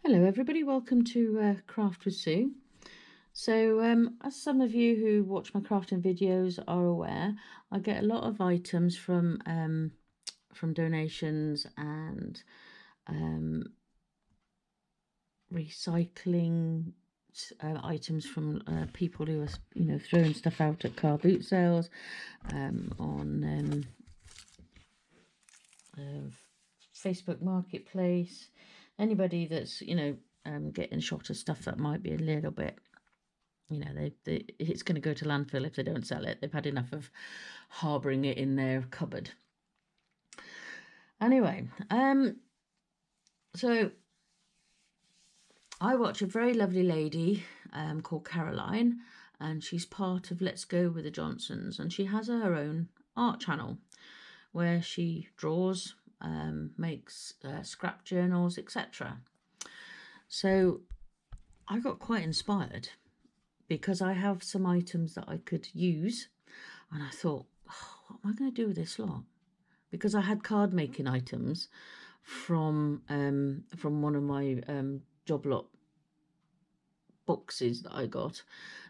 Hello everybody, welcome to Craft with Sue. So as some of you who watch my crafting videos are aware, I get a lot of items from donations and recycling items from people who are throwing stuff out at car boot sales, on Facebook Marketplace. Anybody that's getting shot of stuff that might be a little bit, it's going to go to landfill if they don't sell it. They've had enough of harbouring it in their cupboard. Anyway, so I watch a very lovely lady called Caroline, and she's part of Let's Go with the Johnsons, and she has her own art channel where she draws, makes scrap journals, etc. So I got quite inspired because I have some items that I could use, and I thought, oh, what am I going to do with this lot? Because I had card making items from one of my job lot boxes that I got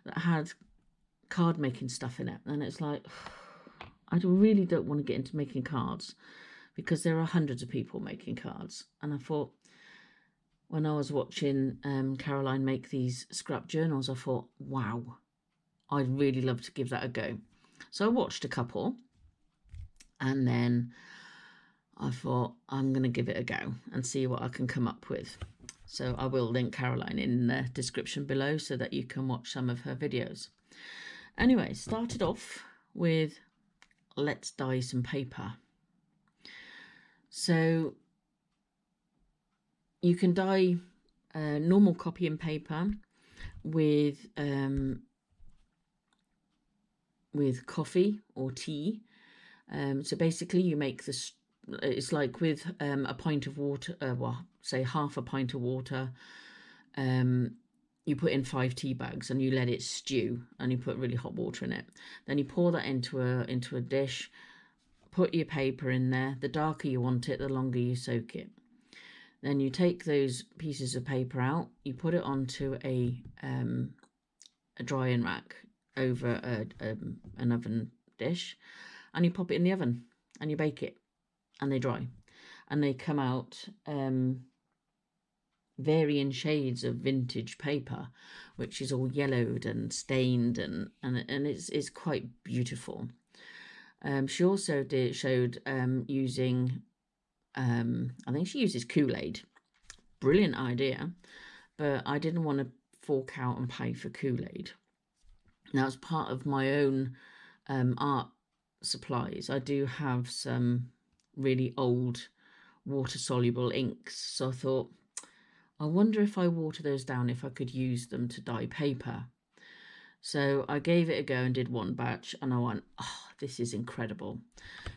that had card making stuff in it, and it's like, I really don't want to get into making cards because there are hundreds of people making cards. And I thought, when I was watching Caroline make these scrap journals, I thought, wow, I'd really love to give that a go. So I watched a couple, and then I thought, I'm going to give it a go and see what I can come up with. So I will link Caroline in the description below so that you can watch some of her videos. Anyway, started off with let's dye some paper. So you can dye normal copying paper with coffee or tea. So basically you make this, it's like with a pint of water, well, say half a pint of water, you put in 5 tea bags and you let it stew, and you put really hot water in it. Then you pour that into a dish, put your paper in there. The darker you want it, the longer you soak it. Then you take those pieces of paper out, you put it onto a drying rack over an oven dish, and you pop it in the oven and you bake it, and they dry, and they come out varying shades of vintage paper, which is all yellowed and stained, and it's quite beautiful. She also showed using, I think she uses Kool-Aid. Brilliant idea, but I didn't want to fork out and pay for Kool-Aid. Now, as part of my own art supplies, I do have some really old water-soluble inks. So I thought, I wonder if I water those down, if I could use them to dye paper. So I gave it a go and did one batch, and I went, oh, this is incredible,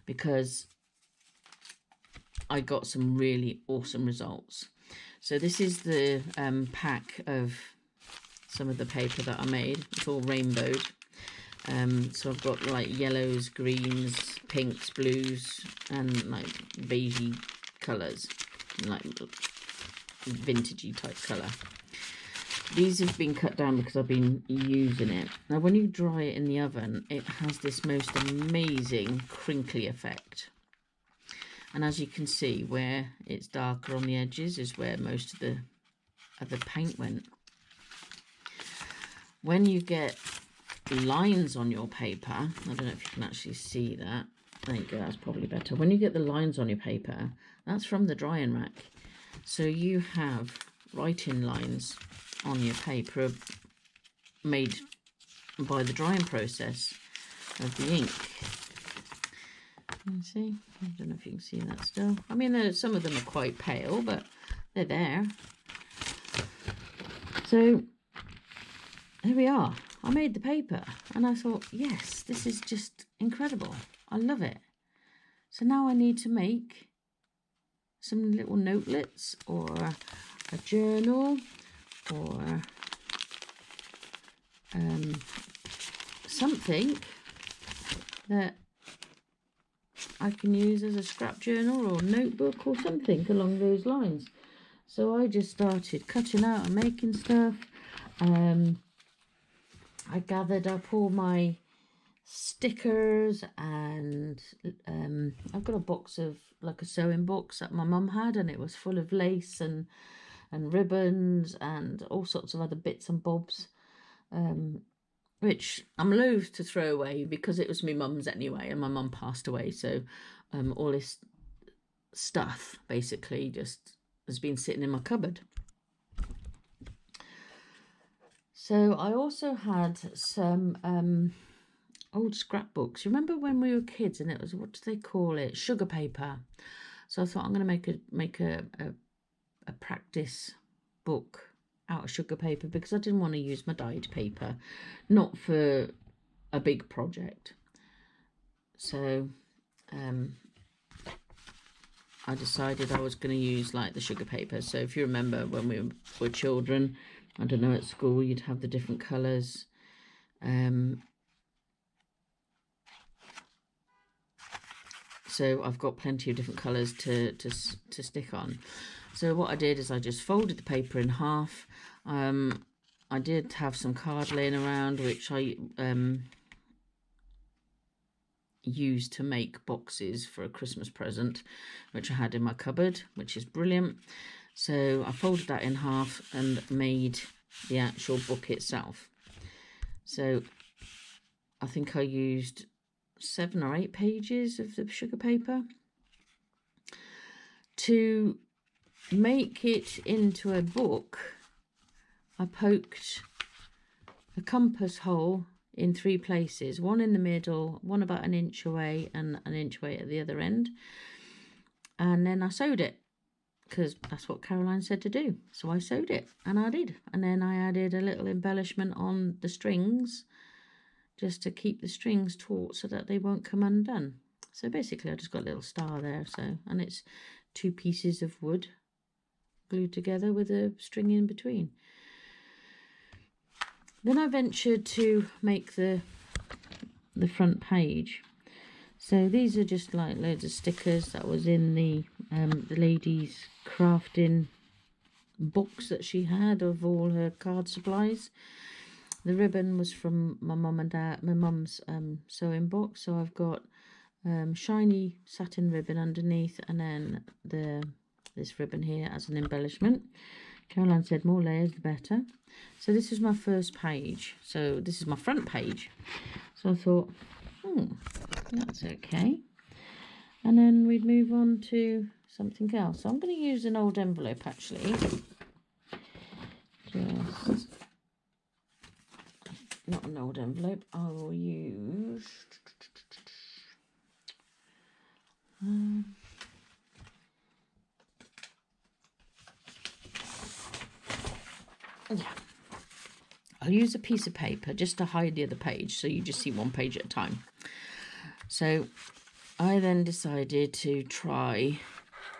because I got some really awesome results. So this is the pack of some of the paper that I made. It's all rainbowed. So I've got like yellows, greens, pinks, blues, and like beigey colours, like vintagey type colour. These have been cut down because I've been using it. Now, when you dry it in the oven, it has this most amazing crinkly effect. And as you can see, where it's darker on the edges is where most of the paint went. When you get lines on your paper, I don't know if you can actually see that. There you go, that's probably better. When you get the lines on your paper, that's from the drying rack. So you have writing lines on your paper made by the drying process of the ink. You see, I don't know if you can see that still. I mean, some of them are quite pale, but they're there. So here we are. I made the paper, and I thought, yes, this is just incredible. I love it. So now I need to make some little notelets, or a journal, or something that I can use as a scrap journal or notebook or something along those lines. So I just started cutting out and making stuff. I gathered up all my stickers, and I've got a box of, like a sewing box that my mum had, and it was full of lace and ribbons and all sorts of other bits and bobs, which I'm loath to throw away because it was my mum's anyway, and my mum passed away, so all this stuff basically just has been sitting in my cupboard. So I also had some old scrapbooks. You remember when we were kids, and it was, what do they call it? Sugar paper. So I thought I'm going to make a practice book out of sugar paper, because I didn't want to use my dyed paper, not for a big project. So I decided I was going to use like the sugar paper. So if you remember when we were children, I don't know, at school, you'd have the different colours. So I've got plenty of different colours to stick on. So what I did is I just folded the paper in half. I did have some card laying around, which I used to make boxes for a Christmas present, which I had in my cupboard, which is brilliant. So I folded that in half and made the actual book itself. So I think I used 7 or 8 pages of the sugar paper. To make it into a book, I poked a compass hole in 3 places, one in the middle, one about 1 inch away, and 1 inch away at the other end. And then I sewed it, because that's what Caroline said to do. So I sewed it, and I did. And then I added a little embellishment on the strings, just to keep the strings taut so that they won't come undone. So basically I just got a little star there. So, and it's 2 pieces of wood glued together with a string in between. Then I ventured to make the front page. So these are just like loads of stickers that was in the lady's crafting box that she had of all her card supplies. The ribbon was from my mum and dad, my mum's sewing box. So I've got shiny satin ribbon underneath, and then this ribbon here as an embellishment. Caroline said more layers the better. So this is my first page. So this is my front page. So I thought, that's okay. And then we'd move on to something else. So I'm going to use an old envelope actually. Just not an old envelope. I will use I'll use a piece of paper just to hide the other page, so you just see one page at a time. So I then decided to try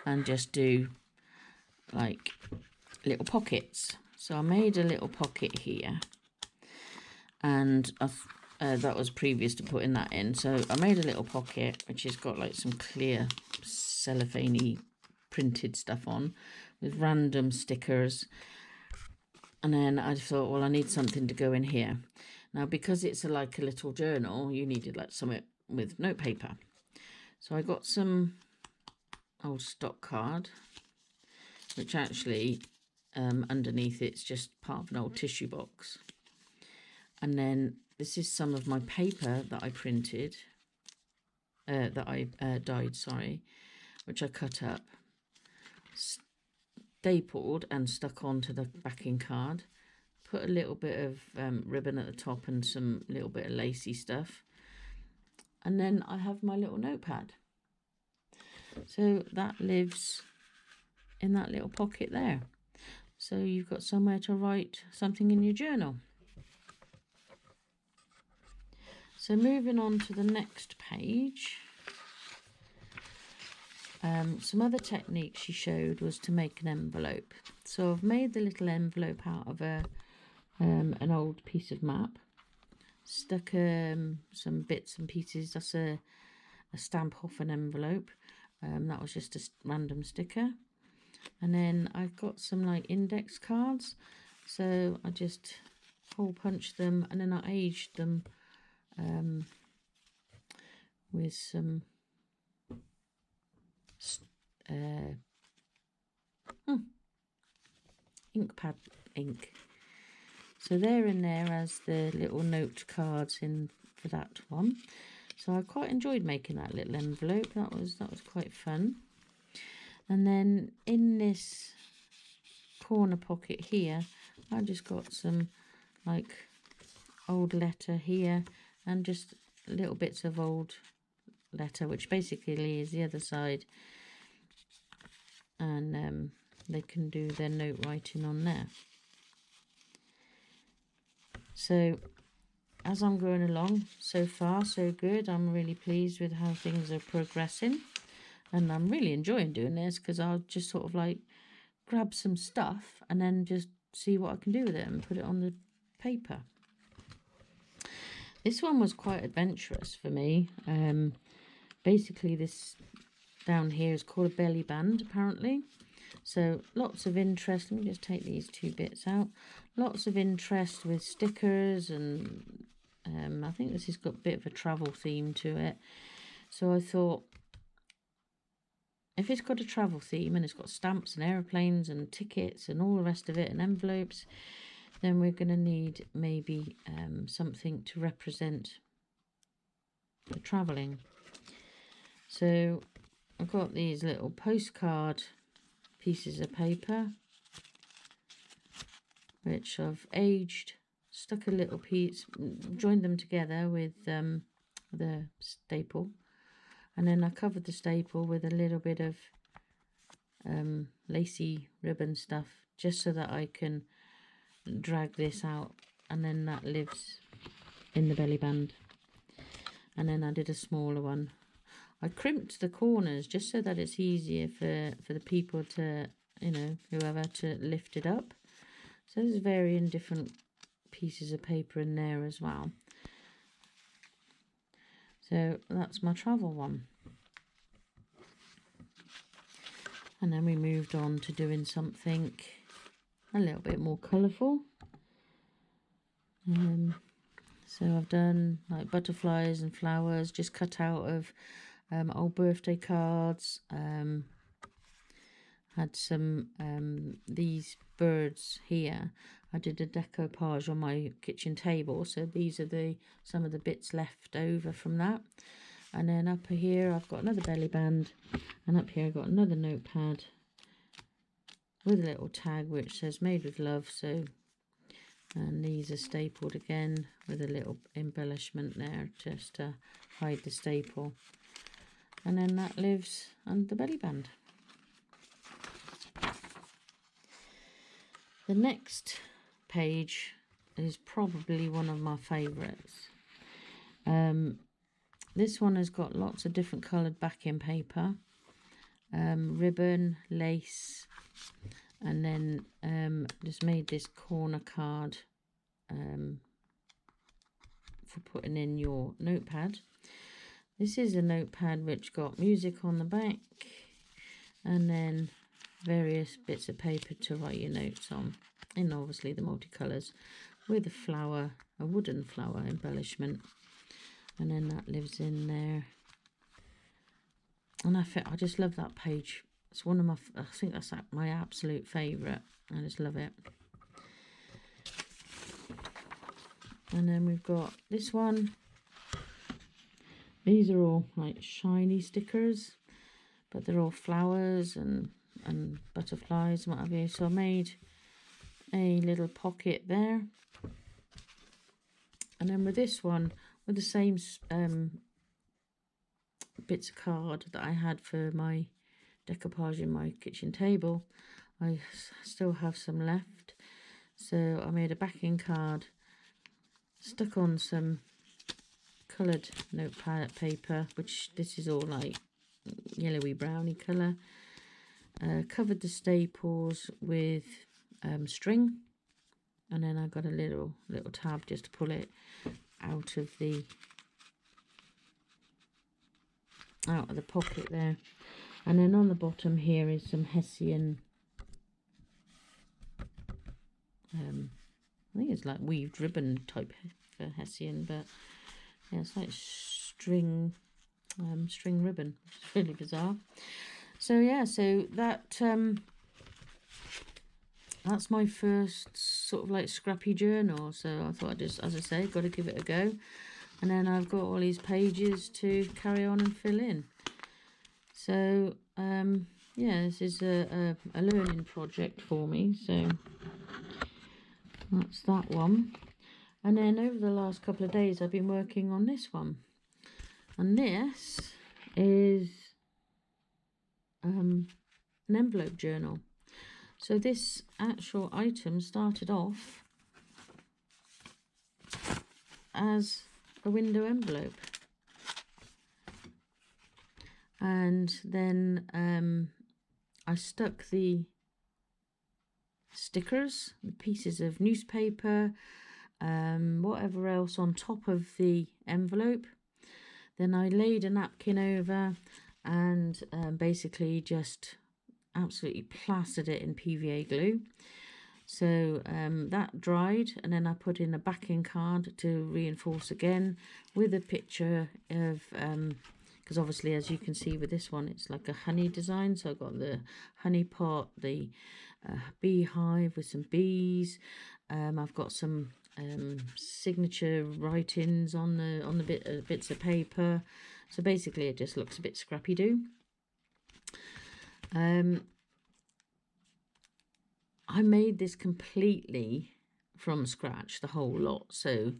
and just do like little pockets. So I made a little pocket here, and that was previous to putting that in. So I made a little pocket which has got like some clear cellophane printed stuff on with random stickers. And then I thought, well, I need something to go in here. Now, because it's like a little journal, you needed like something with notepaper. So I got some old stock card, which actually underneath it's just part of an old tissue box. And then this is some of my paper that I printed, that I dyed, sorry, which I cut up, stapled and stuck onto the backing card. Put a little bit of ribbon at the top and some little bit of lacy stuff. And then I have my little notepad. So that lives in that little pocket there. So you've got somewhere to write something in your journal. So moving on to the next page. Some other techniques she showed was to make an envelope. So I've made the little envelope out of an old piece of map. Stuck some bits and pieces. That's a stamp off an envelope. That was just a random sticker. And then I've got some like index cards, so I just hole punch them, and then I aged them with some ink pad ink. So they're in there as the little note cards in for that one. So I quite enjoyed making that little envelope. That was quite fun. And then in this corner pocket here, I just got some like old letter here, and just little bits of old letter, which basically is the other side, and they can do their note writing on there. So as I'm going along, so far so good. I'm really pleased with how things are progressing, and I'm really enjoying doing this, because I'll just sort of like grab some stuff and then just see what I can do with it and put it on the paper. This one was quite adventurous for me. Basically this down here is called a belly band, apparently. So lots of interest. Let me just take these two bits out. Lots of interest with stickers, and I think this has got a bit of a travel theme to it. So I thought, if it's got a travel theme and it's got stamps and aeroplanes and tickets and all the rest of it and envelopes, then we're going to need maybe something to represent the travelling. So I've got these little postcard pieces of paper, which I've aged, stuck a little piece, joined them together with the staple, and then I covered the staple with a little bit of lacy ribbon stuff, just so that I can drag this out, and then that lives in the belly band. And then I did a smaller one. I crimped the corners just so that it's easier for the people to, you know, whoever, to lift it up. So there's varying different pieces of paper in there as well. So that's my travel one. And then we moved on to doing something a little bit more colourful. So I've done like butterflies and flowers, just cut out of old birthday cards. Had some these birds here. I did a decoupage on my kitchen table, so these are some of the bits left over from that. And then up here I've got another belly band, and up here I've got another notepad with a little tag which says made with love. So, and these are stapled again with a little embellishment there just to hide the staple. And then that lives under the belly band. The next page is probably one of my favourites. This one has got lots of different coloured backing paper, ribbon, lace, and then just made this corner card for putting in your notepad. This is a notepad which got music on the back, and then various bits of paper to write your notes on, and obviously the multicolours with a flower, a wooden flower embellishment, and then that lives in there. And I just love that page. It's one of my, I think that's my absolute favourite. I just love it. And then we've got this one. These are all like shiny stickers, but they're all flowers and butterflies and what have you. So I made a little pocket there. And then with this one, with the same bits of card that I had for my decoupage in my kitchen table, I still have some left. So I made a backing card, stuck on some coloured notepad paper, which this is all like yellowy browny colour. Covered the staples with string, and then I got a little tab just to pull it out of the pocket there. And then on the bottom here is some Hessian I think it's like weaved ribbon type for Hessian, but yeah, it's like string ribbon. It's really bizarre. So yeah, so that that's my first sort of like scrappy journal. So I thought I'd just, as I say, got to give it a go. And then I've got all these pages to carry on and fill in. So yeah, this is a learning project for me. So that's that one. And then over the last couple of days, I've been working on this one. And this is an envelope journal. So this actual item started off as a window envelope. And then I stuck the stickers, the pieces of newspaper, whatever else on top of the envelope. Then I laid a napkin over and basically just absolutely plastered it in PVA glue. So that dried, and then I put in a backing card to reinforce again with a picture of, because obviously as you can see with this one, it's like a honey design. So I've got the honey pot, the beehive with some bees. I've got some signature writings on the bits of paper. So basically it just looks a bit scrappy-doo. I made this completely from scratch, the whole lot, so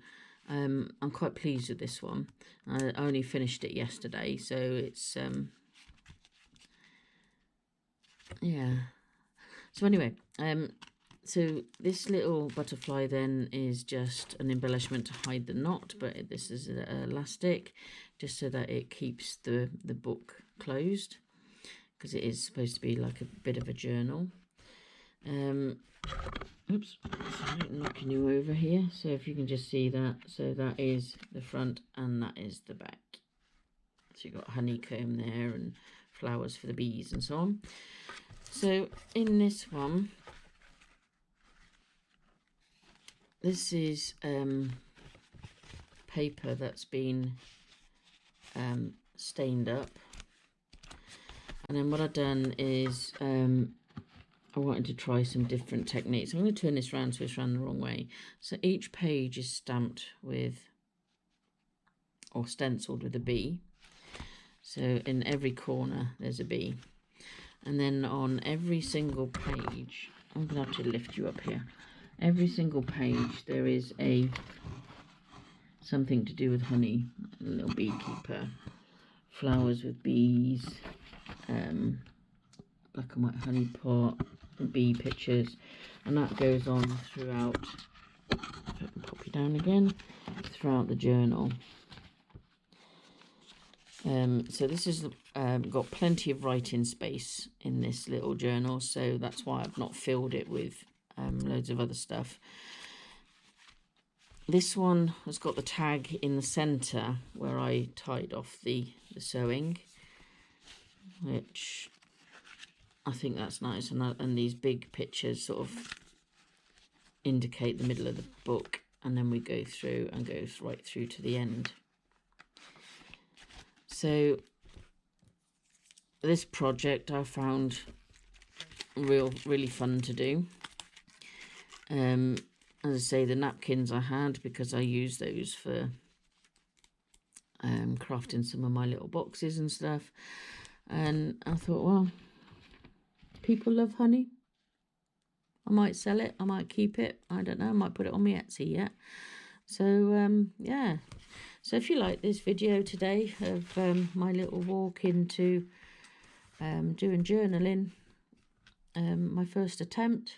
I'm quite pleased with this one. I only finished it yesterday, so it's yeah. So anyway, so this little butterfly then is just an embellishment to hide the knot, but this is elastic just so that it keeps the book closed, because it is supposed to be like a bit of a journal. Oops, sorry, knocking you over here. So if you can just see that, so that is the front and that is the back. So you've got honeycomb there and flowers for the bees and so on. So in this one, this is paper that's been stained up, and then what I've done is I wanted to try some different techniques. I'm going to turn this around so it's run the wrong way. So each page is stamped with, or stenciled with, a bee. So in every corner there's a bee. And then on every single page, I'm going to have to lift you up here. Every single page there is something to do with honey. A little beekeeper, flowers with bees, black and white honey pot, bee pictures, and that goes on throughout, if I can pop you down again, throughout the journal. So this is got plenty of writing space in this little journal, so that's why I've not filled it with loads of other stuff. This one has got the tag in the centre where I tied off the sewing, which I think that's nice, and these big pictures sort of indicate the middle of the book, and then we go through and go right through to the end. So this project I found really fun to do. As I say, the napkins I had because I used those for crafting some of my little boxes and stuff, and I thought, well, people love honey. I might sell it, I might keep it, I don't know, I might put it on my Etsy yet. So yeah, so if you like this video today of my little walk into doing journaling, my first attempt,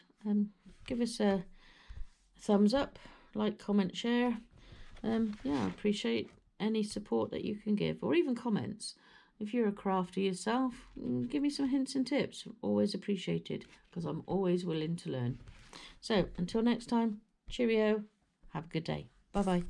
give us a thumbs up, like, comment, share. Yeah, I appreciate any support that you can give, or even comments. If you're a crafter yourself, give me some hints and tips. Always appreciated, because I'm always willing to learn. So until next time, cheerio, have a good day. Bye bye.